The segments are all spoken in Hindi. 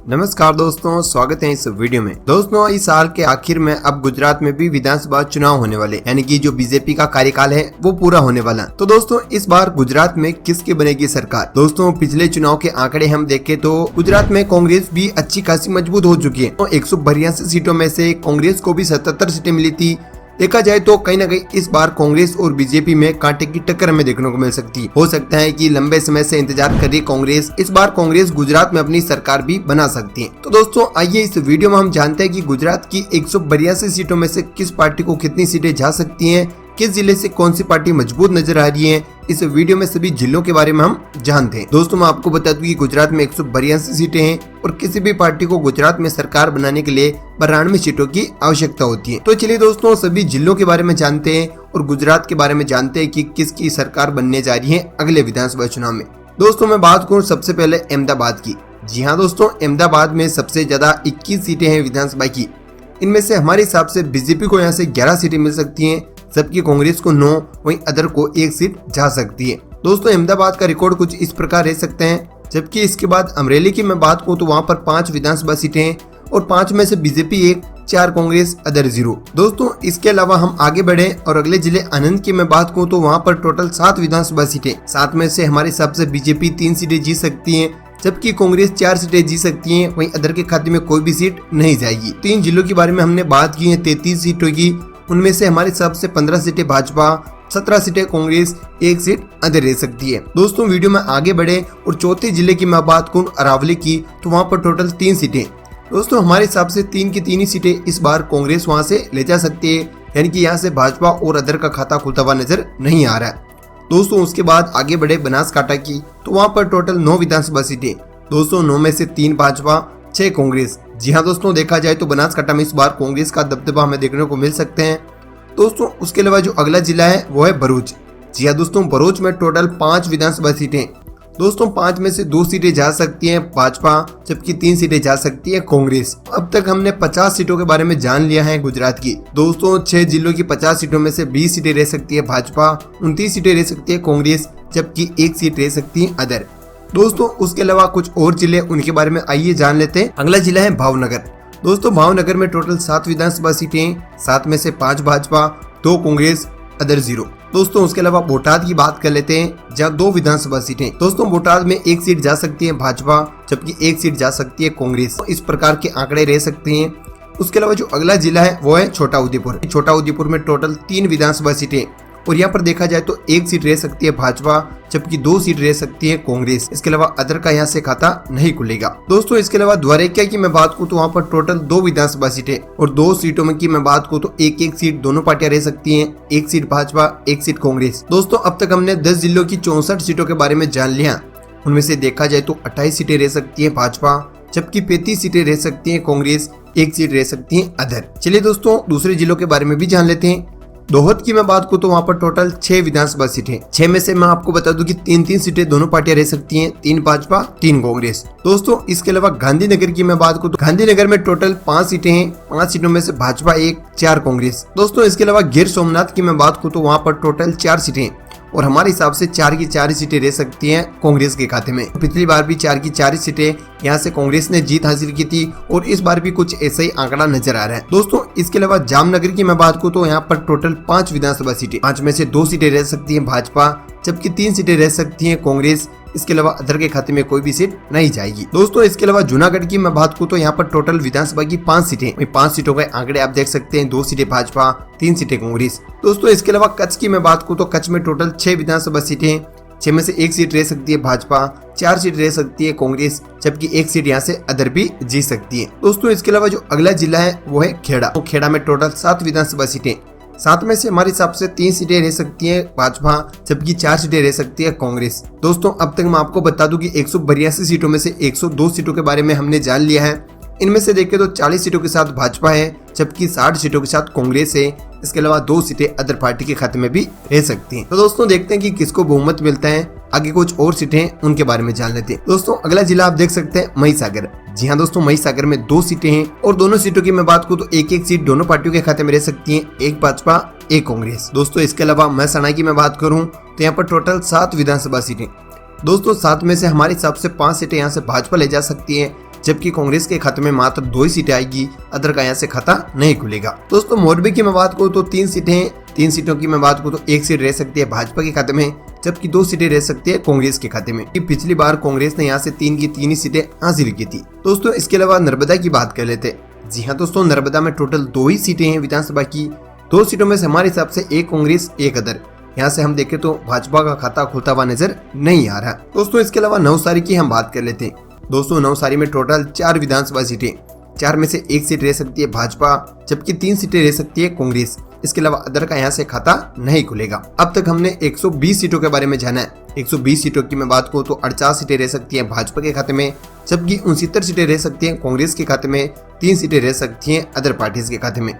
नमस्कार दोस्तों, स्वागत है इस वीडियो में। दोस्तों, इस साल के आखिर में अब गुजरात में भी विधानसभा चुनाव होने वाले, यानी कि जो बीजेपी का कार्यकाल है वो पूरा होने वाला। तो दोस्तों, इस बार गुजरात में किसकी बनेगी सरकार? दोस्तों, पिछले चुनाव के आंकड़े हम देखें तो गुजरात में कांग्रेस भी अच्छी खासी मजबूत हो चुकी है। तो 182 सीटों में से कांग्रेस को भी 77 सीटें मिली थी। देखा जाए तो कहीं न कहीं इस बार कांग्रेस और बीजेपी में कांटे की टक्कर हमें देखने को मिल सकती है। हो सकता है कि लंबे समय से इंतजार कर रही कांग्रेस, इस बार कांग्रेस गुजरात में अपनी सरकार भी बना सकती है। तो दोस्तों, आइए इस वीडियो में हम जानते हैं कि गुजरात की 182 सीटों में से किस पार्टी को कितनी सीटें जा सकती हैं, किस जिले से कौन सी पार्टी मजबूत नजर आ रही है। इस वीडियो में सभी जिलों के बारे में हम जानते हैं। दोस्तों, मैं आपको बता दूं कि गुजरात में 182 सीटें हैं और किसी भी पार्टी को गुजरात में सरकार बनाने के लिए 92 सीटों की आवश्यकता होती है। तो चलिए दोस्तों, सभी जिलों के बारे में जानते हैं और गुजरात के बारे में जानते हैं कि किसकी सरकार बनने जा रही है अगले विधानसभा चुनाव में। दोस्तों, मैं बात करूँ सबसे पहले अहमदाबाद की। जी हाँ दोस्तों, अहमदाबाद में सबसे ज्यादा 21 सीटें हैं विधानसभा की। इनमें से हमारे हिसाब से बीजेपी को यहाँ से 11 सीटें मिल सकती हैं, जबकि कांग्रेस को 9, वहीं अदर को 1 सीट जा सकती है। दोस्तों, अहमदाबाद का रिकॉर्ड कुछ इस प्रकार रह सकते हैं। जबकि इसके बाद अमरेली की मैं बात करूं तो वहां पर 5 विधानसभा सीटें हैं और 5 में से बीजेपी 1, 4 कांग्रेस, अदर 0। दोस्तों, इसके अलावा हम आगे बढ़े और अगले जिले आनंद की मैं बात करूं तो वहां पर टोटल 7 विधानसभा सीटें। 7 में से हमारे हिसाब से बीजेपी 3 सीटें जीत सकती है, जबकि कांग्रेस 4 सीटें जीत सकती हैं। वहीं अदर के खाते में कोई भी सीट नहीं जाएगी। 3 जिलों के बारे में हमने बात की है 33 सीटों की। उनमें से हमारे हिसाब से 15 सीटें भाजपा, 17 सीटें कांग्रेस, 1 सीट अदर रह सकती है। दोस्तों, वीडियो में आगे बढ़े और चौथे जिले की मैं बात करूं अरावली की, तो वहां पर टोटल 3 सीटें। दोस्तों, हमारे हिसाब से 3 की 3 ही सीटें इस बार कांग्रेस वहां से ले जा सकती है, यानी कि यहाँ से भाजपा और अदर का खाता खुलता हुआ नजर नहीं आ रहा है। दोस्तों, उसके बाद आगे बढ़े बनासकांठा की, तो वहां पर टोटल 9 विधानसभा सीटें। दोस्तों, 9 में से 3 भाजपा, 6 कांग्रेस। जी हाँ दोस्तों, देखा जाए तो बनासकांठा में इस बार कांग्रेस का दबदबा हमें देखने को मिल सकते हैं। दोस्तों, उसके अलावा जो अगला जिला है वो है भरूच। जी हाँ दोस्तों, भरूच में टोटल 5 विधानसभा सीटें। दोस्तों, 5 में से 2 सीटें जा सकती हैं भाजपा, जबकि 3 सीटें जा सकती है कांग्रेस। अब तक हमने 50 सीटों के बारे में जान लिया है गुजरात की। दोस्तों, 6 जिलों की 50 सीटों में से 20 सीटें रह सकती है भाजपा, 29 सीटें रह सकती है कांग्रेस, जबकि 1 सीट रह सकती है अदर। दोस्तों, उसके अलावा कुछ और जिले उनके बारे में आइए जान लेते हैं। अगला जिला है भावनगर। दोस्तों, भावनगर में टोटल 7 विधानसभा सीटें। 7 में से 5 भाजपा, 2 कांग्रेस, अदर 0। दोस्तों, उसके अलावा बोटाद की बात कर लेते हैं, जहां 2 विधानसभा सीटें। दोस्तों, बोटाद में 1 सीट जा सकती है भाजपा, जबकि 1 सीट जा सकती है कांग्रेस। इस प्रकार के आंकड़े रह सकते हैं। उसके अलावा जो अगला जिला है वो है छोटा उदेपुर। छोटा उदेपुर में टोटल 3 विधानसभा सीटें और यहाँ पर देखा जाए तो 1 सीट रह सकती है भाजपा, जबकि 2 सीट रह सकती है कांग्रेस। इसके अलावा अदर का यहाँ से खाता नहीं खुलेगा। दोस्तों, इसके अलावा द्वारका की मैं बात करूँ तो वहाँ पर टोटल 2 विधानसभा सीटें और 2 सीटों में की मैं बात करूँ तो 1-1 सीट दोनों पार्टियां रह सकती हैं। 1 सीट भाजपा, 1 सीट कांग्रेस। दोस्तों, अब तक हमने 10 जिलों की 64 सीटों के बारे में जान लिया। उनमें से देखा जाए तो 28 सीटें रह सकती है भाजपा, जबकि 35 सीटें रह सकती है कांग्रेस, 1 सीट रह सकती है अदर। चलिए दोस्तों, दूसरे जिलों के बारे में भी जान लेते हैं। दोहद की मैं बात करूं तो वहां पर टोटल 6 विधानसभा सीटें। 6 में से मैं आपको बता दूं कि 3-3 सीटें दोनों पार्टियां रह सकती हैं, 3 भाजपा, 3 कांग्रेस। दोस्तों, इसके अलावा गांधीनगर की मैं बात करूं तो गांधीनगर में टोटल 5 सीटें हैं। 5 सीटों में से भाजपा 1, 4 कांग्रेस। दोस्तों, इसके अलावा गिर सोमनाथ की मैं बात करूं तो वहां पर टोटल 4 सीटें और हमारे हिसाब से 4 की 4 सीटें रह सकती हैं कांग्रेस के खाते में। पिछली बार भी 4 की 4 सीटें यहाँ से कांग्रेस ने जीत हासिल की थी और इस बार भी कुछ ऐसा ही आंकड़ा नजर आ रहा है। दोस्तों, इसके अलावा जामनगर की मैं बात करूँ तो यहाँ पर टोटल 5 विधानसभा सीटें। 5 में से 2 सीटें रह सकती है भाजपा, जबकि 3 सीटें रह सकती है कांग्रेस। इसके अलावा अदर के खाते में कोई भी सीट नहीं जाएगी। दोस्तों, इसके अलावा जूनागढ़ की मैं बात करूं तो यहाँ पर टोटल विधानसभा की 5 सीटें। 5 सीटों के आंकड़े आप देख सकते हैं, 2 सीटें भाजपा, 3 सीटें कांग्रेस। दोस्तों, इसके अलावा कच्छ की मैं बात करूं तो कच्छ में टोटल 6 विधानसभा सीटें। 6 में से 1 सीट रह सकती है भाजपा, 4 सीट रह सकती है कांग्रेस, जबकि 1 सीट यहाँ से अदर भी जीत सकती है। दोस्तों, इसके अलावा जो अगला जिला है वो है खेड़ा। तो खेड़ा में टोटल 7 विधानसभा सीटें। 7 में से हमारे हिसाब से 3 सीटें रह सकती है भाजपा, जबकि 4 सीटें रह सकती है कांग्रेस। दोस्तों, अब तक मैं आपको बता दूं कि 182 सीटों में से 102 सीटों के बारे में हमने जान लिया है। इनमें से देखें तो 40 सीटों के साथ भाजपा है, जबकि 60 सीटों के साथ कांग्रेस है। इसके अलावा 2 सीटें अदर पार्टी के खाते में भी रह सकती हैं। तो दोस्तों, देखते हैं कि किसको बहुमत मिलता है। आगे कुछ और सीटें उनके बारे में जान लेते हैं। दोस्तों, अगला जिला आप देख सकते हैं महिसागर। जी हाँ दोस्तों, महिसागर में 2 सीटें हैं और दोनों सीटों की मैं बात करूं तो 1-1 सीट दोनों पार्टियों के खाते में रह सकती है, 1 भाजपा, 1 कांग्रेस। दोस्तों, इसके अलावा महसाणा की मैं बात करूं तो यहाँ पर टोटल 7 विधानसभा सीटें। दोस्तों, 7 में से हमारे हिसाब से 5 सीटें यहाँ से भाजपा ले जा सकती है, जबकि कांग्रेस के खाते में मात्र 2 ही सीटें आएगी, अदर का यहाँ से खाता नहीं खुलेगा। दोस्तों मोरबी की मैं बात करूँ तो 3 सीटें हैं। 3 सीटों की मैं बात करूँ तो 1 सीट रह सकती है भाजपा के खाते में, जबकि 2 सीटें रह सकती है कांग्रेस के खाते में। पिछली बार कांग्रेस ने यहाँ से 3 की 3 ही सीटें हासिल की थी। दोस्तों इसके अलावा नर्मदा की बात कर लेते हैं। जी हाँ दोस्तों, नर्मदा में टोटल 2 ही सीटें हैं विधानसभा की। 2 सीटों में से हमारे हिसाब से एक कांग्रेस एक अदर। यहाँ से हम देखें तो भाजपा का खाता खुलता हुआ नजर नहीं आ रहा। दोस्तों इसके अलावा नवसारी की हम बात कर लेते हैं। दोस्तों नवसारी में टोटल 4 विधानसभा सीटें, 4 में से 1 सीट रह सकती है भाजपा, जबकि 3 सीटें रह सकती है कांग्रेस। इसके अलावा अदर का यहाँ से खाता नहीं खुलेगा। अब तक हमने 120 सीटों के बारे में जाना है। 120 सीटों की मैं बात करूँ तो 48 सीटें रह सकती हैं भाजपा के खाते में, जबकि 69 सीटें रह सकती हैं कांग्रेस के खाते में, 3 सीटें रह सकती हैं अदर पार्टीज के खाते में।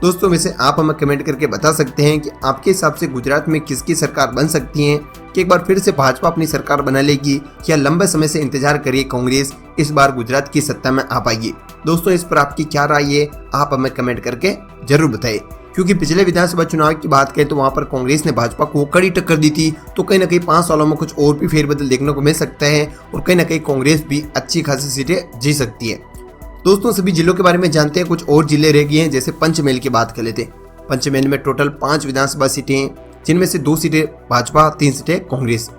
दोस्तों वैसे आप हमें कमेंट करके बता सकते हैं कि आपके हिसाब से गुजरात में किसकी सरकार बन सकती है, कि एक बार फिर से भाजपा अपनी सरकार बना लेगी या लंबे समय से इंतजार करिए कांग्रेस इस बार गुजरात की सत्ता में आ पाएगी। दोस्तों इस पर आपकी क्या राय है, आप हमें कमेंट करके जरूर बताइए। क्योंकि पिछले विधानसभा चुनाव की बात करें तो वहां पर कांग्रेस ने भाजपा को कड़ी टक्कर दी थी, तो कहीं ना कहीं 5 सालों में कुछ और भी फेरबदल देखने को मिल सकता है और कहीं ना कहीं कांग्रेस भी अच्छी खासी सीटें जीत सकती है। दोस्तों सभी जिलों के बारे में जानते हैं। कुछ और जिले रह गए हैं, जैसे पंचमहल की बात कर लेते हैं। पंचमहल में टोटल 5 विधानसभा सीटें हैं, जिनमें से 2 सीटें भाजपा, 3 सीटें कांग्रेस।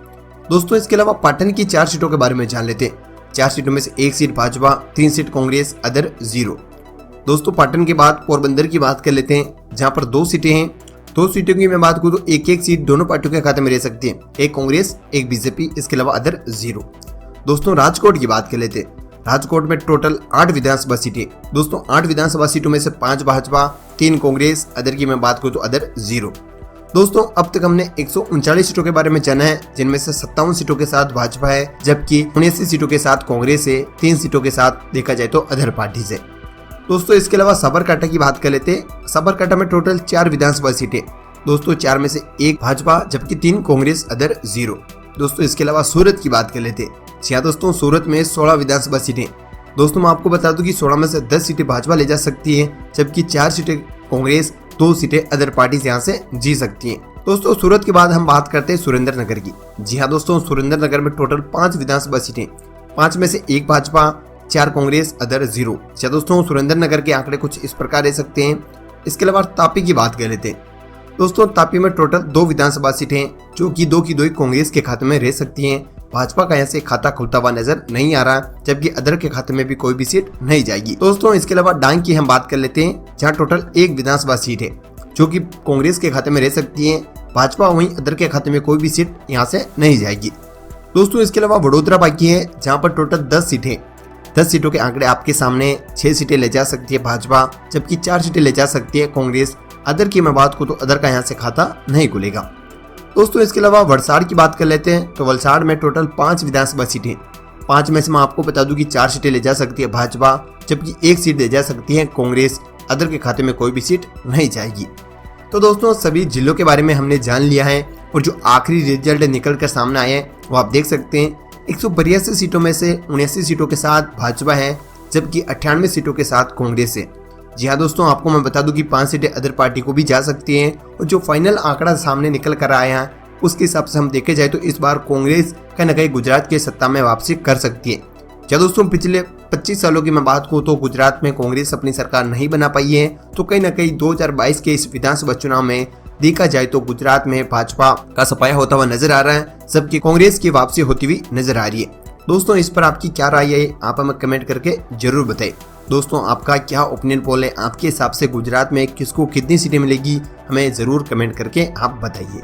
दोस्तों इसके अलावा पाटन की 4 सीटों के बारे में जान लेते हैं। 4 सीटों में से 1 seat Bhajpa, 3 seat Congress, other 0। दोस्तों पाटन के बाद पोरबंदर की बात कर लेते हैं, जहां पर 2 सीटें हैं। 2 सीटों की मैं बात करूं तो 1-1 सीट दोनों पार्टियों के खाते में रह सकती है, एक कांग्रेस एक बीजेपी, इसके अलावा अदर 0। दोस्तों राजकोट की बात कर लेते हैं। राजकोट में टोटल 8 विधानसभा सीटें। दोस्तों 8 विधानसभा सीटों में से 5 भाजपा, 3 कांग्रेस, अदर की मैं बात करूं तो अदर 0। दोस्तों अब तक हमने 139 सीटों के बारे में जाना है, जिनमें से 57 सीटों के साथ भाजपा है, जबकि 79 सीटों के साथ कांग्रेस है, 3 सीटों के साथ देखा जाए तो अदर पार्टीज है। दोस्तों इसके अलावा साबरकांठा की बात कर लेते हैं। साबरकांठा में टोटल 4 विधानसभा सीटें। दोस्तों 4 में से 1 भाजपा, जबकि 3 कांग्रेस, अदर 0। दोस्तों इसके अलावा सूरत की बात कर लेते हैं। जी हाँ दोस्तों, सूरत में 16 विधानसभा सीटें। दोस्तों मैं आपको बता दूं कि 16 में से 10 सीटें भाजपा ले जा सकती है, जबकि 4 सीटें कांग्रेस, 2 सीटें अदर पार्टीज यहाँ से जीत सकती हैं। दोस्तों सूरत के बाद हम बात करते हैं सुरेंद्रनगर की। जी हाँ दोस्तों, सुरेंद्रनगर में टोटल 5 विधानसभा सीटें। 5 में से 1 भाजपा, 4 कांग्रेस, अदर 0। अच्छा दोस्तों सुरेंद्रनगर के आंकड़े कुछ इस प्रकार रह सकते हैं। इसके अलावा तापी की बात कर लेते हैं। दोस्तों तापी में टोटल 2 विधानसभा सीटें, जो कि 2 की 2 ही कांग्रेस के खाते में रह सकती हैं। भाजपा का यहाँ से खाता खुलता हुआ नजर नहीं आ रहा, जबकि अदर के खाते में भी कोई भी सीट नहीं जाएगी। दोस्तों इसके अलावा डांग की हम बात कर लेते हैं, जहाँ टोटल 1 विधानसभा सीट है, जो कि कांग्रेस के खाते में रह सकती है। भाजपा वहीं अदर के खाते में कोई भी सीट यहाँ से नहीं जाएगी। दोस्तों इसके अलावा वडोदरा बाकी है, जहाँ पर टोटल 10 सीटें। 10 सीटों के आंकड़े आपके सामने। 6 सीटें ले जा सकती है भाजपा, जबकि 4 सीटें ले जा सकती है कांग्रेस। अदर की मैं बात करूं तो अदर का यहाँ से खाता नहीं खुलेगा। दोस्तों इसके अलावा वलसाड़ की बात कर लेते हैं। तो वलसाड़ में टोटल 5 विधानसभा सीटें। 5 में से मैं आपको बता दूं कि 4 सीटें ले जा सकती है भाजपा, जबकि 1 सीट ले जा सकती है कांग्रेस। अदर के खाते में कोई भी सीट नहीं जाएगी। तो दोस्तों सभी जिलों के बारे में हमने जान लिया है, और जो आखिरी रिजल्ट निकल कर सामने आए हैं वो आप देख सकते हैं। 182 सीटों में से 79 सीटों के साथ भाजपा है, जबकि 98 सीटों के साथ कांग्रेस है। जी हाँ दोस्तों, आपको मैं बता दूं कि 5 सीटें अदर पार्टी को भी जा सकती हैं, और जो फाइनल आंकड़ा सामने निकल कर आया है उसके हिसाब से हम देखे जाए तो इस बार कांग्रेस कहीं ना कहीं गुजरात के सत्ता में वापसी कर सकती है। क्या दोस्तों पिछले 25 सालों की मैं बात करूं तो गुजरात में कांग्रेस अपनी सरकार नहीं बना पाई है, तो कहीं ना कहीं 2022 के इस विधानसभा चुनाव में देखा जाए तो गुजरात में भाजपा का सफाया होता हुआ नजर आ रहा है, जबकि कांग्रेस की वापसी होती हुई नजर आ रही है। दोस्तों इस पर आपकी क्या राय है, आप हमें कमेंट करके जरूर बताएं। दोस्तों आपका क्या ओपिनियन पोल है, आपके हिसाब से गुजरात में किसको कितनी सीटें मिलेगी, हमें जरूर कमेंट करके आप बताइए।